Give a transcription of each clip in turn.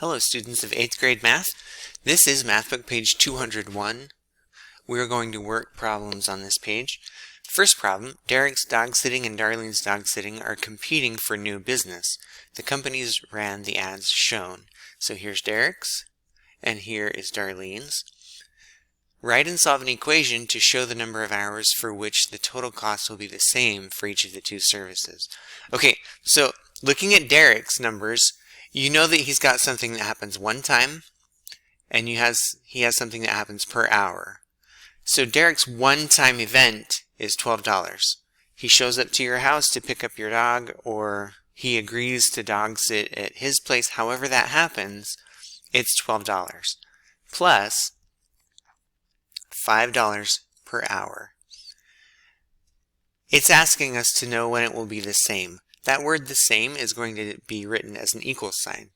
Hello students of 8th grade math. This is Mathbook page 201. We're going to work problems on this page. First problem, Derek's dog sitting and Darlene's dog sitting are competing for new business. The companies ran the ads shown. So here's Derek's and here is Darlene's. Write and solve an equation to show the number of hours for which the total cost will be the same for each of the two services. Okay, so looking at Derek's numbers, you know that he's got something that happens one time, and he has something that happens per hour. So Derek's one-time event is $12. He shows up to your house to pick up your dog, or he agrees to dog sit at his place. However that happens, it's $12 plus $5 per hour. It's asking us to know when it will be the same. That word "the same" is going to be written as an equal sign.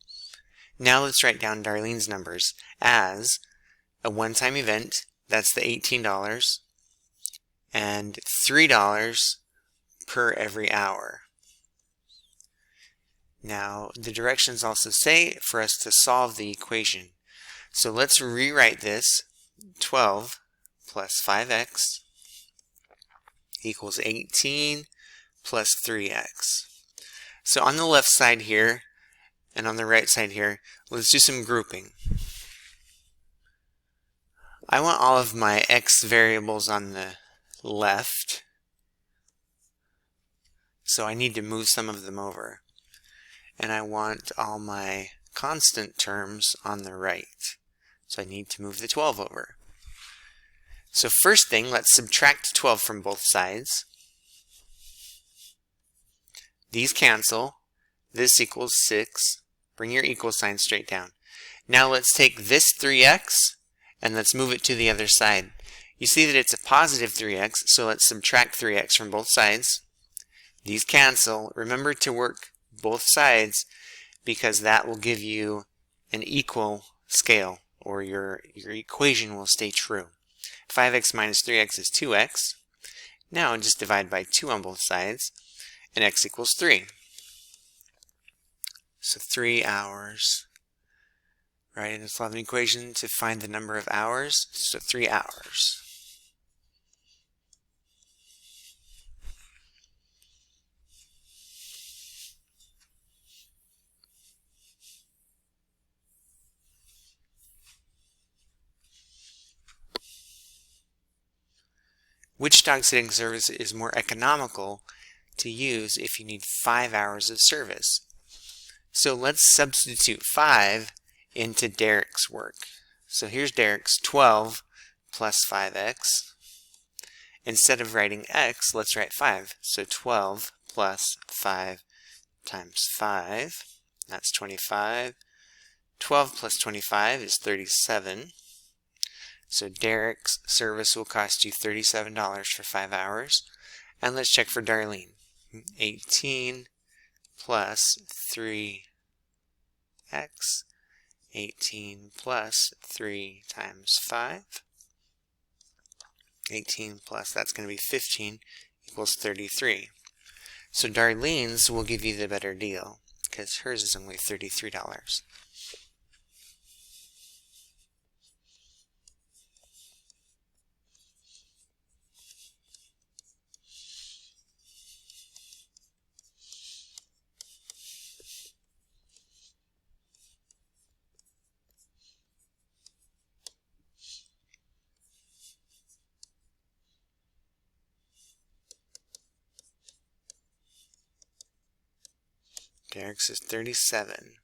Now let's write down Darlene's numbers as a one-time event, that's the $18, and $3 per every hour. Now the directions also say for us to solve the equation. So let's rewrite this. 12 plus 5x equals 18 plus 3x. So on the left side here and on the right side here, let's do some grouping. I want all of my x variables on the left, so I need to move some of them over. And I want all my constant terms on the right, so I need to move the 12 over. So first thing, let's subtract 12 from both sides. These cancel. This equals 6. Bring your equal sign straight down. Now let's take this 3x and let's move it to the other side. You see that it's a positive 3x, so let's subtract 3x from both sides. These cancel. Remember to work both sides because that will give you an equal scale, or your equation will stay true. 5x minus 3x is 2x. Now just divide by 2 on both sides, and x equals 3. So 3 hours. Write in a solving equation to find the number of hours. So 3 hours. Which dog sitting service is more economical to use if you need 5 hours of service? So let's substitute 5 into Derek's work. So here's Derek's 12 plus 5x. Instead of writing x, let's write 5. So 12 plus 5 times 5, that's 25. 12 plus 25 is 37. So Derek's service will cost you $37 for 5 hours. And let's check for Darlene. 18 plus 3x. 18 plus 3 times 5. 18 plus, that's going to be 15, equals 33. So Darlene's will give you the better deal because hers is only $33. Derek's is 37.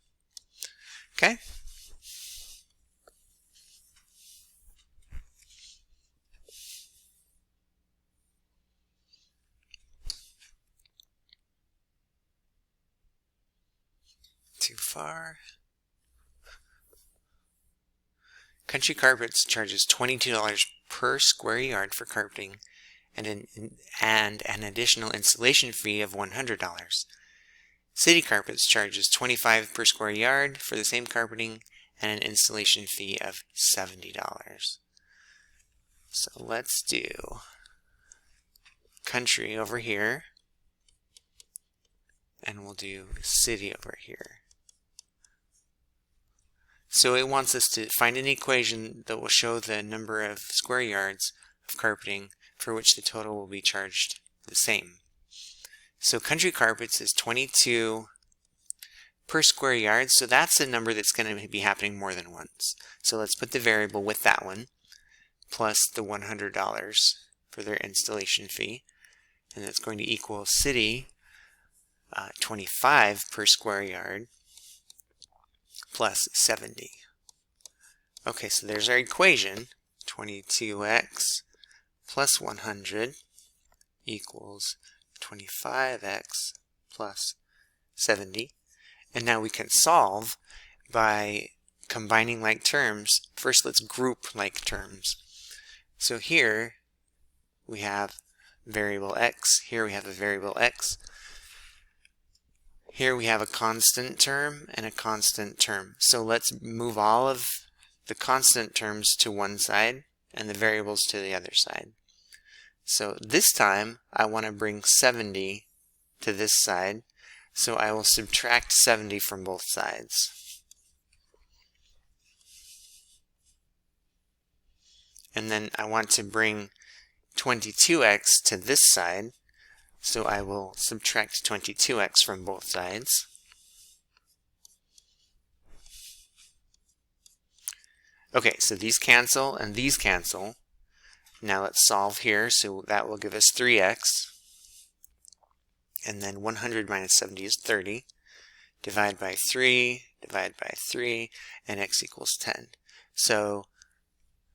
Okay? Too far. Country Carpets charges $22 per square yard for carpeting and an additional installation fee of $100. City Carpets charges $25 per square yard for the same carpeting and an installation fee of $70. So let's do Country over here, and we'll do City over here. So it wants us to find an equation that will show the number of square yards of carpeting for which the total will be charged the same. So country carpets is 22 per square yard, so that's a number that's going to be happening more than once. So let's put the variable with that one, plus the $100 for their installation fee, and that's going to equal city 25 per square yard plus 70. Okay, so there's our equation. 22x plus 100 equals 25x plus 70. And now we can solve by combining like terms. First, let's group like terms. So here we have variable x. Here we have a variable x. Here we have a constant term and a constant term. So let's move all of the constant terms to one side and the variables to the other side. So this time I want to bring 70 to this side, so I will subtract 70 from both sides. And then I want to bring 22x to this side, so I will subtract 22x from both sides. Okay, so these cancel and these cancel. Now let's solve here, so that will give us 3x. And then 100 minus 70 is 30. Divide by 3, and x equals 10. So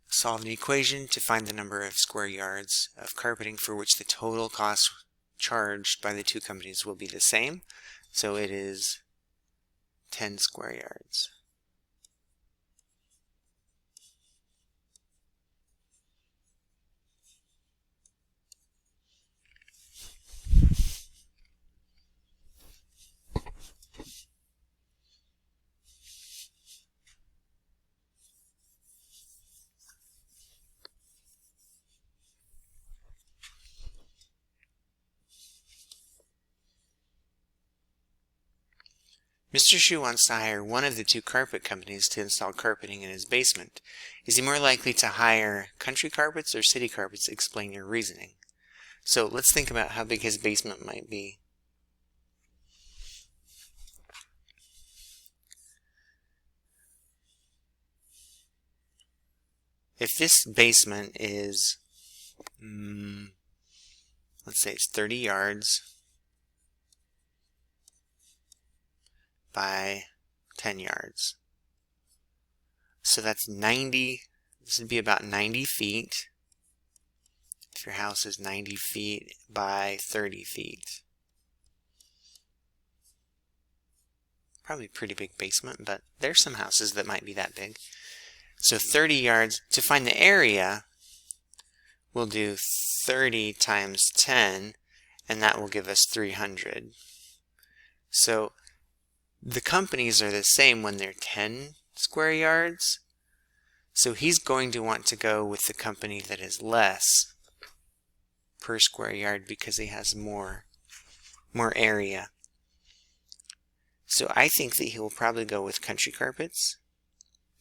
solve an equation to find the number of square yards of carpeting for which the total cost charged by the two companies will be the same. So it is 10 square yards. Mr. Shu wants to hire one of the two carpet companies to install carpeting in his basement. Is he more likely to hire Country Carpets or City Carpets? Explain your reasoning. So let's think about how big his basement might be. If this basement is, let's say it's 30 yards by 10 yards. So that's 90, this would be about 90 feet. If your house is 90 feet by 30 feet. Probably a pretty big basement, but there's some houses that might be that big. So 30 yards. To find the area, we'll do 30 times 10, and that will give us 300. So the companies are the same when they're 10 square yards. So he's going to want to go with the company that is less per square yard because he has more area. So I think that he will probably go with Country Carpets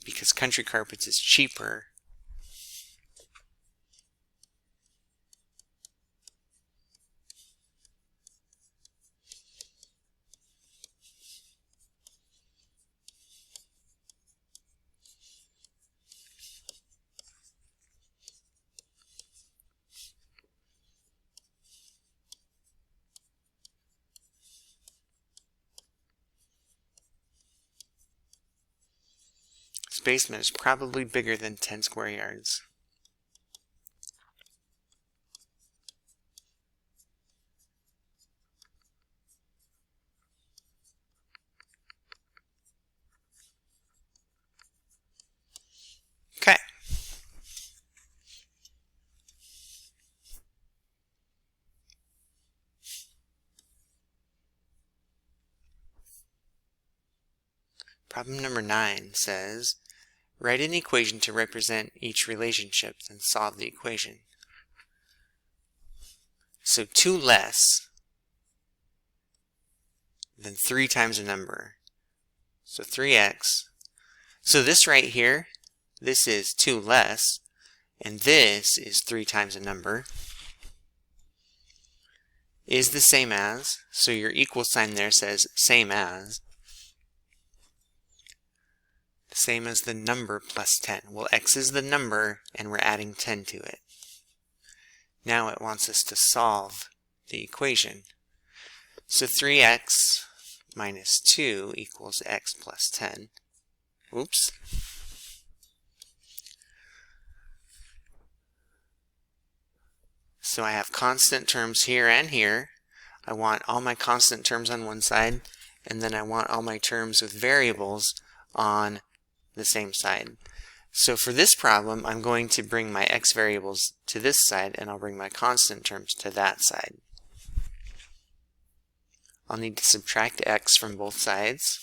because Country Carpets is cheaper. His basement is probably bigger than 10 square yards. Okay. Problem number 9 says, write an equation to represent each relationship and solve the equation. So 2 less than 3 times a number. So 3x. So this right here, this is 2 less, and this is 3 times a number, is the same as, so your equal sign there says same as the number plus 10. Well, x is the number, and we're adding 10 to it. Now it wants us to solve the equation. So 3x minus 2 equals x plus 10. Oops. So I have constant terms here and here. I want all my constant terms on one side, and then I want all my terms with variables on the same side. So for this problem, I'm going to bring my x variables to this side, and I'll bring my constant terms to that side. I'll need to subtract x from both sides,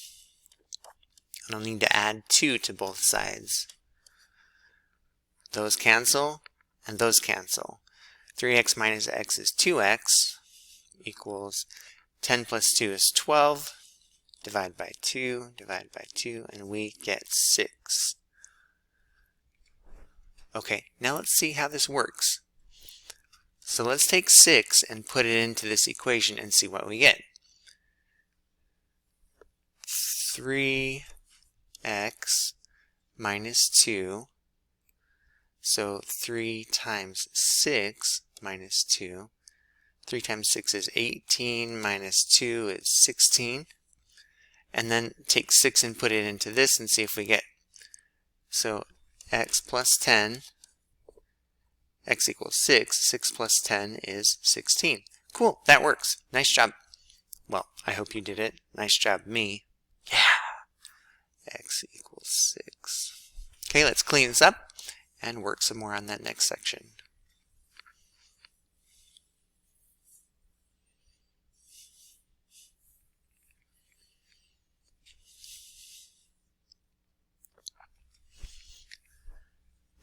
and I'll need to add 2 to both sides. Those cancel, and those cancel. 3x minus x is 2x equals 10 plus 2 is 12. Divide by 2, and we get 6. Okay, now let's see how this works. So let's take 6 and put it into this equation and see what we get. 3x minus 2, so 3 times 6 minus 2. 3 times 6 is 18, minus 2 is 16. And then take 6 and put it into this and see if we get. So x plus 10, x equals 6. 6 plus 10 is 16. Cool, that works. Nice job. Well, I hope you did it. Nice job, me. Yeah. X equals 6. Okay, let's clean this up and work some more on that next section.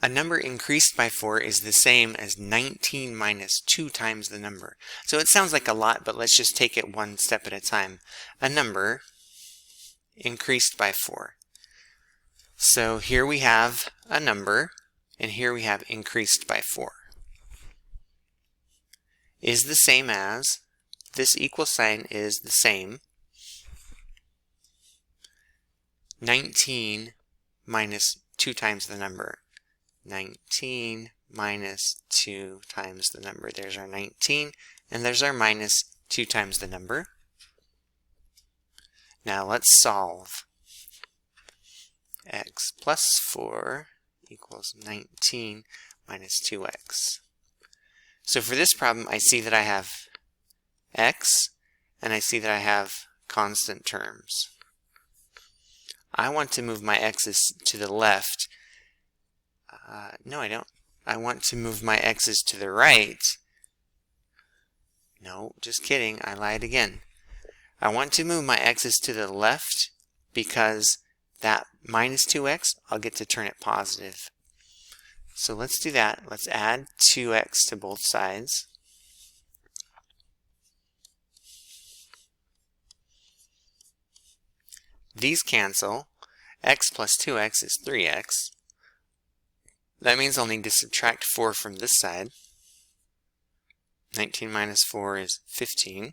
A number increased by 4 is the same as 19 minus 2 times the number. So it sounds like a lot, but let's just take it one step at a time. A number increased by 4. So here we have a number, and here we have increased by 4. Is the same as, this equal sign is the same, 19 minus 2 times the number. 19 minus 2 times the number. There's our 19, and there's our minus 2 times the number. Now let's solve. X plus 4 equals 19 minus 2x. So for this problem, I see that I have x, and I see that I have constant terms. I want to move my x's to the left. No, I don't. I want to move my x's to the right. No, just kidding. I lied again. I want to move my x's to the left because that minus 2x, I'll get to turn it positive. So let's do that. Let's add 2x to both sides. These cancel. X plus 2x is 3x. That means I'll need to subtract 4 from this side. 19 minus 4 is 15.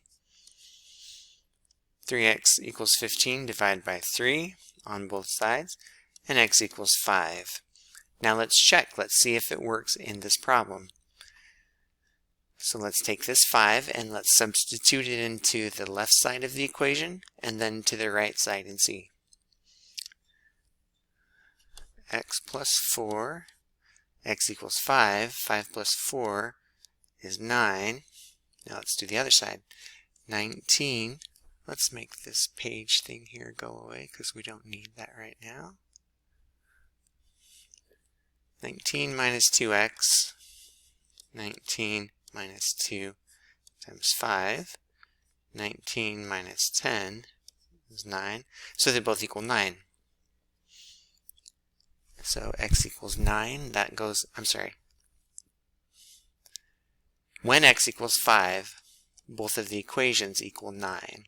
3x equals 15 divided by 3 on both sides, and x equals 5. Now let's check. Let's see if it works in this problem. So let's take this 5 and let's substitute it into the left side of the equation and then to the right side and see. X plus 4, x equals 5. 5 plus 4 is 9. Now let's do the other side. 19. Let's make this page thing here go away because we don't need that right now. 19 minus 2x. 19 minus 2 times 5. 19 minus 10 is 9. So they both equal 9. So x equals 9. That goes, I'm sorry. When x equals 5, both of the equations equal 9.